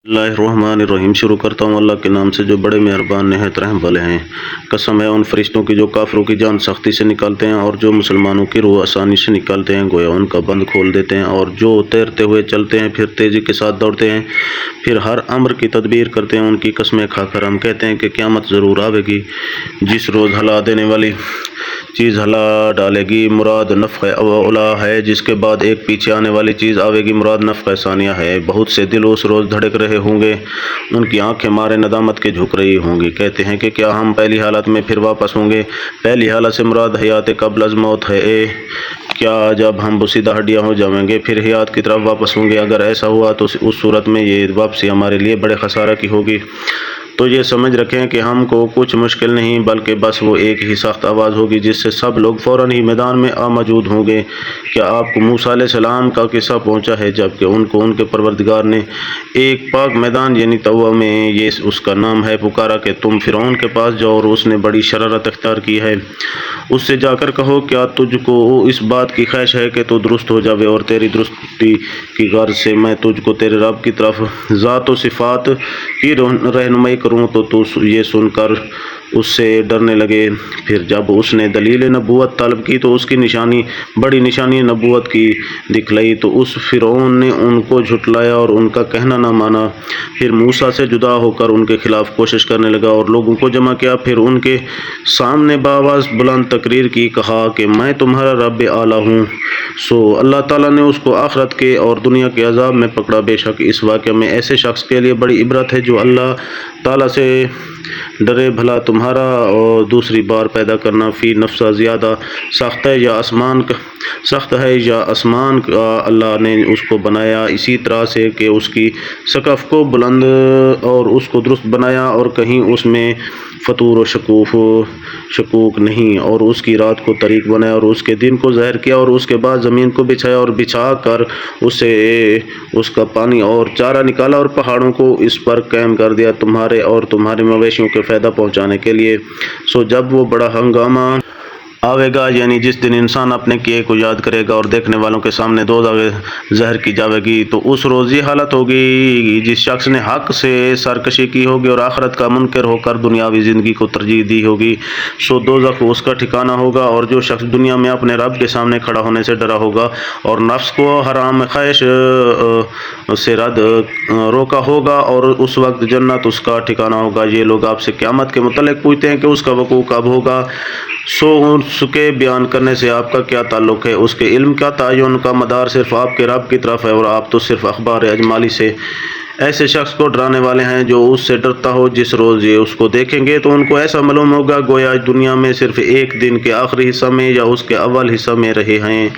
बिस्मिल्लाहिर्रहमानिर्रहीम। शुरू करता हूँ अल्लाह के नाम से जो बड़े मेहरबान निहायत रहम वाले हैं। कसम है उन फरिश्तों की जो काफिरों की जान सख्ती से निकालते हैं और जो मुसलमानों की रूह आसानी से निकालते हैं, गोया उनका बंद खोल देते हैं। और जो तैरते हुए चलते हैं, फिर तेज़ी के साथ दौड़ते हैं, फिर हर अम्र की तदबीर करते हैं। उनकी कस्में खाकर हम कहते हैं कि क़यामत ज़रूर आवेगी, जिस रोज़ हला देने वाली चीज़ हला डालेगी। मुराद नफ़्ख़ औला है, जिसके बाद एक पीछे आने वाली चीज़ आवेगी। मुराद नफ़्ख़ सानिया है। बहुत से दिल उस रोज़ धड़क रहे होंगे, उनकी आंखें मारे नदामत के झुक रही होंगी। कहते हैं कि क्या हम पहली हालत में फिर वापस होंगे? पहली हालत से मुराद हयात कब्ल अज़ मौत है। क्या जब हम बुसीदा हड्डियाँ हो जाएंगे फिर हयात की तरफ वापस होंगे? अगर ऐसा हुआ तो उस सूरत में ये वापसी हमारे लिए बड़े खसारा की होगी। तो ये समझ रखें कि हमको कुछ मुश्किल नहीं, बल्कि बस वो एक ही सख्त आवाज़ होगी जिससे सब लोग फ़ौरन ही मैदान में आ मौजूद होंगे। क्या आपको मूसा अलैहिस्सलाम का किस्सा पहुंचा है, जबकि उनको उनके परवरदिगार ने एक पाक मैदान यानी तवा में, ये उसका नाम है, पुकारा कि तुम फ़िरौन के पास जाओ और उसने बड़ी शरारत अख्तियार की है। उससे जाकर कहो क्या तुझको इस बात की ख्वाहिश है कि तू दुरुस्त हो जावे, और तेरी दुरुस्ती की गर्ज से मैं तुझको तेरे रब की तरफ ज़ात व सिफ़ात की रहनुमाई करूँ। तो तू ये सुनकर उससे डरने लगे। फिर जब उसने दलील नबूवत तलब की तो उसकी निशानी, बड़ी निशानी नबूवत की दिखलाई, तो उस फ़िरौन ने उनको झुटलाया और उनका कहना न माना। फिर मूसा से जुदा होकर उनके खिलाफ कोशिश करने लगा और लोगों को जमा किया। फिर उनके सामने बावाज़ बुलंद तकरीर की, कहा कि मैं तुम्हारा रब आला हूँ। सो अल्लाह ताला ने उसको आखिरत के और दुनिया के अजाब में पकड़ा। बेशक इस वाक़े में ऐसे शख्स के लिए बड़ी इबरत है जो अल्लाह ताला से डरे। भला तुम्हारा और दूसरी बार पैदा करना फ़ी नफ्सा ज़्यादा सख्त है या आसमान का अल्लाह ने उसको बनाया इसी तरह से कि उसकी सकफ़ को बुलंद और उसको दुरुस्त बनाया, और कहीं उसमें फतूर व शकूक नहीं, और उसकी रात को तरीक बनाया और उसके दिन को ज़ाहिर किया, और उसके बाद ज़मीन को बिछाया और बिछा कर उसे उसका पानी और चारा निकाला, और पहाड़ों को इस पर कायम कर दिया तुम्हारे और तुम्हारे मवेशियों के फ़ायदा पहुँचाने के लिए। सो जब वो बड़ा हंगामा आवेगा, यानी जिस दिन इंसान अपने किए को याद करेगा और देखने वालों के सामने दो ज़हर की जाएगी, तो उस रोज़ ये हालत होगी जिस शख्स ने हक़ से सरकशी की होगी और आखिरत का मुनकर होकर दुनियावी ज़िंदगी को तरजीह दी होगी। सो दोज़ख उसका ठिकाना होगा। और जो शख्स दुनिया में अपने रब के सामने खड़ा होने से डरा होगा और नफ्स को हराम ख्वाहिश से रोका होगा, और उस वक्त जन्नत उसका ठिकाना होगा। ये लोग आपसे क़यामत के मुतल्लिक़ पूछते हैं कि उसका वक़ूअ कब होगा। सो उसके बयान करने से आपका क्या ताल्लुक़ है? उसके इल्म का तयन का मदार सिर्फ़ आपके रब की तरफ है, और आप तो सिर्फ़ अखबार अजमाली से ऐसे शख्स को डराने वाले हैं जो उससे डरता हो। जिस रोज़ ये उसको देखेंगे तो उनको ऐसा मालूम होगा गोया दुनिया में सिर्फ़ एक दिन के आखिरी हिस्सा में या उसके अव्वल हिस्सा में रहे हैं।